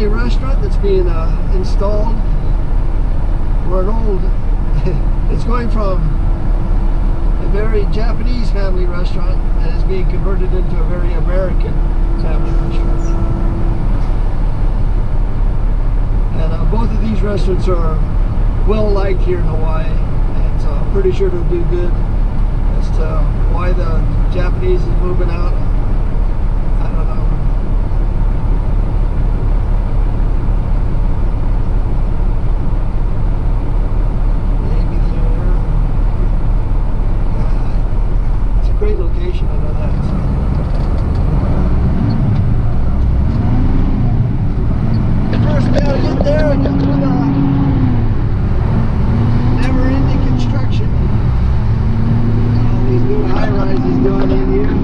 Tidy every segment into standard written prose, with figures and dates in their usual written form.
Restaurant that's being installed. We're an old, it's going from a very Japanese family restaurant and is being converted into a very American family restaurant. And both of these restaurants are well liked here in Hawaii, and so I'm pretty sure they'll do good. As to why the Japanese is moving out, I don't know. Great location, I know that. First we gotta get there and get through the never-ending construction. All these new high-rises going in here.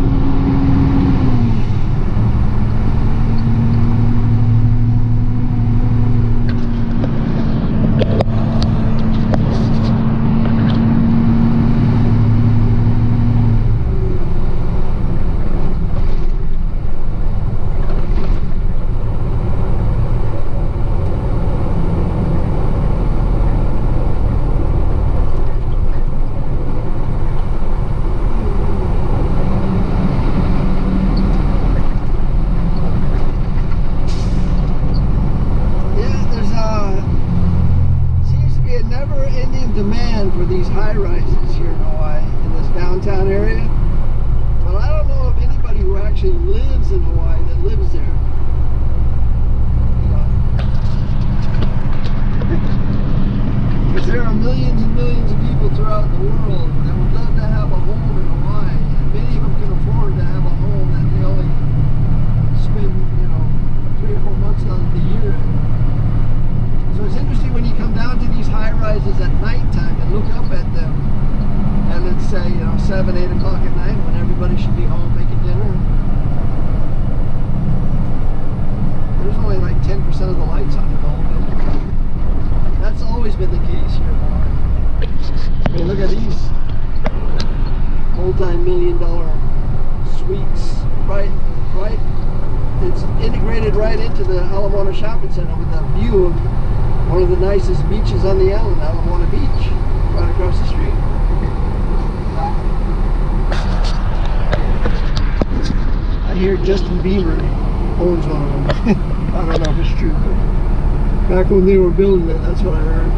Demand for these high-rises here in Hawaii, in this downtown area. But I don't know of anybody who actually lives in Hawaii that lives there. Because there are millions and millions of people throughout the world that would love to have a home in Hawaii, and many of them can afford to have a home that they only spend, 3 or 4 months out of the year in. So it's interesting when you come down to these high-rises at nighttime and look up at them, and it's say 7, 8 o'clock at night when everybody should be home making dinner. There's only like 10% of the lights on in the whole building. integrated right into the Ala Moana Shopping Center with a view of one of the nicest beaches on the island, Ala Moana Beach, right across the street. I hear Justin Bieber owns one of them. I don't know if it's true, but back when they were building it, that's what I heard.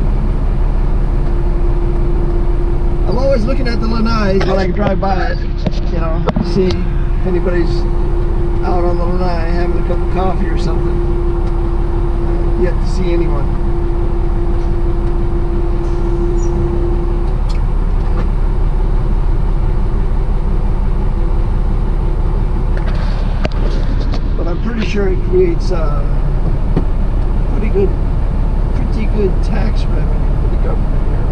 I'm always looking at the lanais when I drive by it, you know, see if anybody's out on the lanai having a cup of coffee or something. Yet to see anyone. But I'm pretty sure it creates pretty good tax revenue for the government here.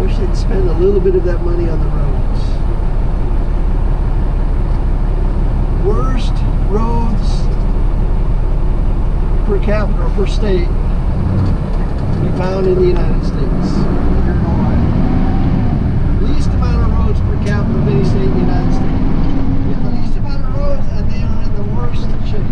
Wish they'd spend a little bit of that money on the roads. Worst roads per capita or per state to be found in the United States. Least amount of roads per capita of any state in the United States. We have the least amount of roads and they are in the worst shape.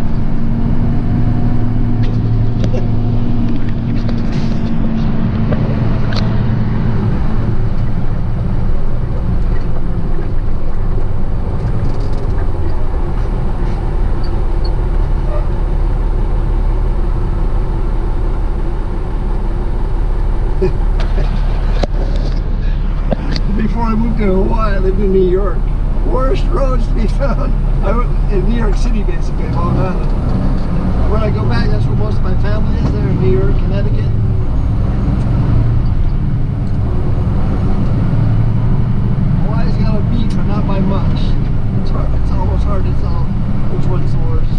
Before I moved to Hawaii, I lived in New York. Worst roads to be found in New York City, basically, Long Island. When I go back, that's where most of my family is, there in New York, Connecticut. Hawaii's got a beat, but not by much. It's almost hard to tell which one's the worst.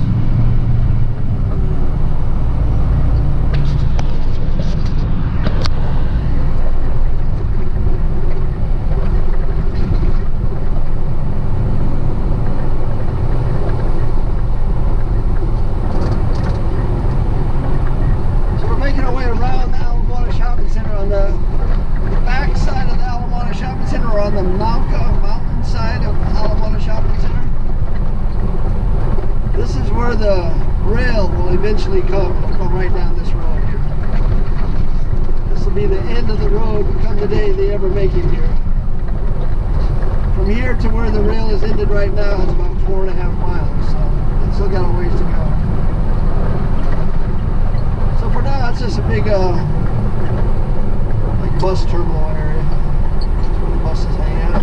On the mountain side of Ala Moana Shopping Center. This is where the rail will eventually come. It'll come right down this road here. This will be the end of the road come the day they ever make it here. From here to where the rail is ended right now, it's about 4.5 miles, so it's still got a ways to go. So for now, it's just a big like bus terminal area. Buses hang out.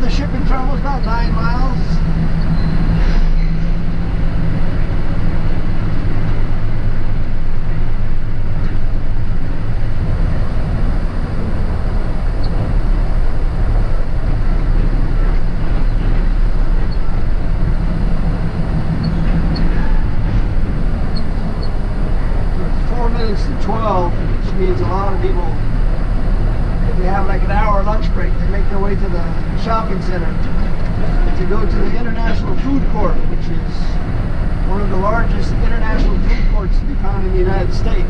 the shipping terminal is about 9 miles. It's 4 minutes to 12, which means a lot of people, if they have like an hour lunch break, they make their way to the shopping center to go to the International Food Court, which is one of the largest international food courts to be found in the United States.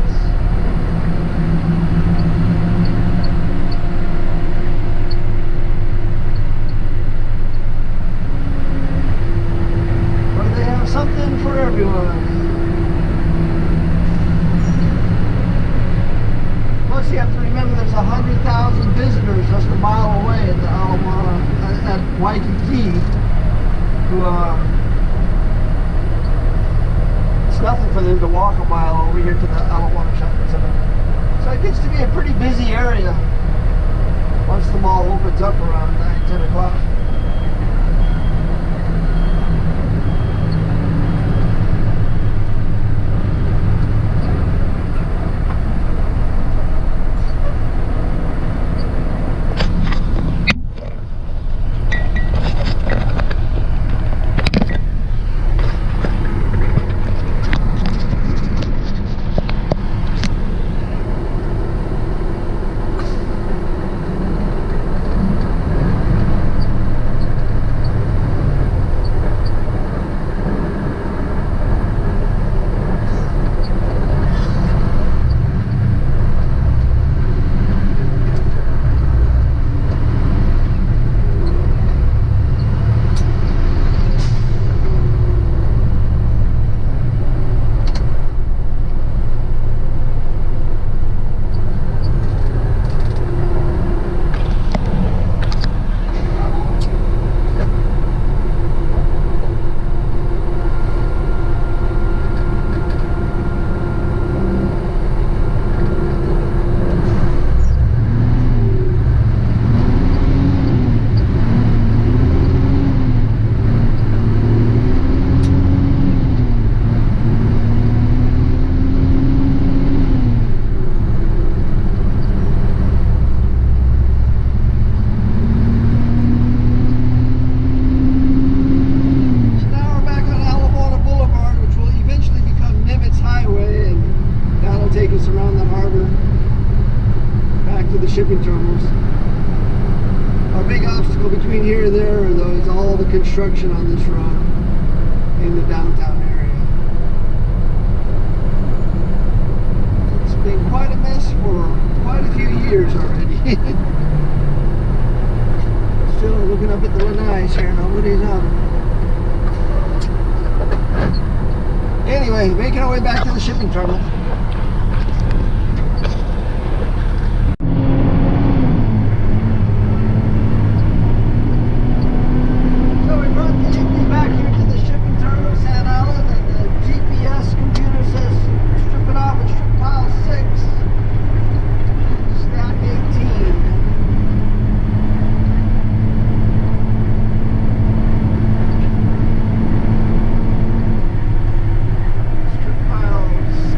Where they have something for everyone. Plus, you have to remember there's 100,000 visitors just a mile away at the at Waikiki. It's nothing for them to walk a mile over here to the Alamoana Shopping Center. So it gets to be a pretty busy area once the mall opens up around 9, 10 o'clock. Shipping terminals. Our big obstacle between here and there is all the construction on this road in the downtown area. It's been quite a mess for quite a few years already. Still looking up at the lanais here, nobody's on it. Anyway, making our way back to the shipping terminal. Strip pile 6.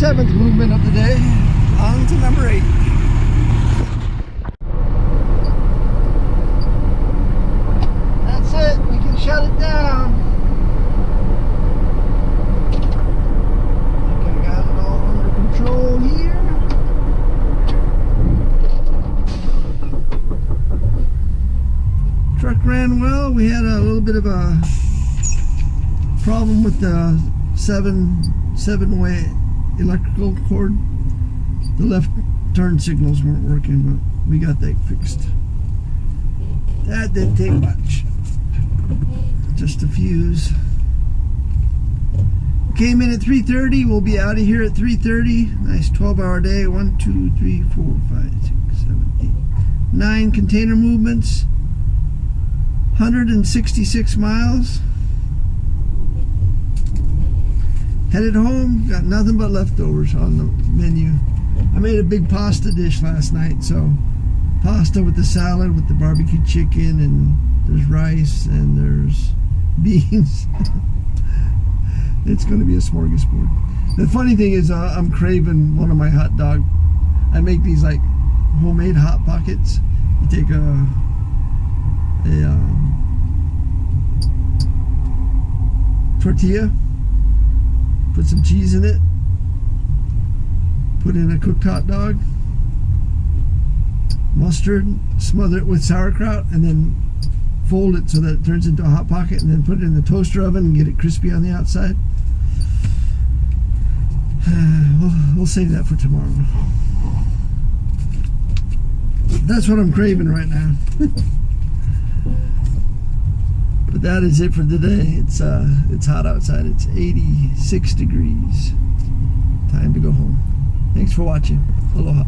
7th movement of the day. On to number 8. That's it. We can shut it down. I think I got it all under control here. Truck ran well. We had a little bit of a problem with the seven-way electrical cord. The left turn signals weren't working, but we got that fixed. That didn't take much. Just a fuse. Came in at 3:30. We'll be out of here at 3:30. Nice 12-hour day. 1, 2, 3, 4, 5, 6, 7, 8, 9 container movements. 166 miles. Headed home. Got nothing but leftovers on the menu. I made a big pasta dish last night, so pasta with the salad with the barbecue chicken, and there's rice and there's beans. It's going to be a smorgasbord. The funny thing is, I'm craving one of my hot dog. I make these like homemade hot pockets. You take a tortilla, put some cheese in it, put in a cooked hot dog, mustard, smother it with sauerkraut, and then fold it so that it turns into a hot pocket, and then put it in the toaster oven and get it crispy on the outside. We'll save that for tomorrow. That's what I'm craving right now. But that is it for today. It's hot outside. It's 86 degrees. Time to go home. Thanks for watching. Aloha.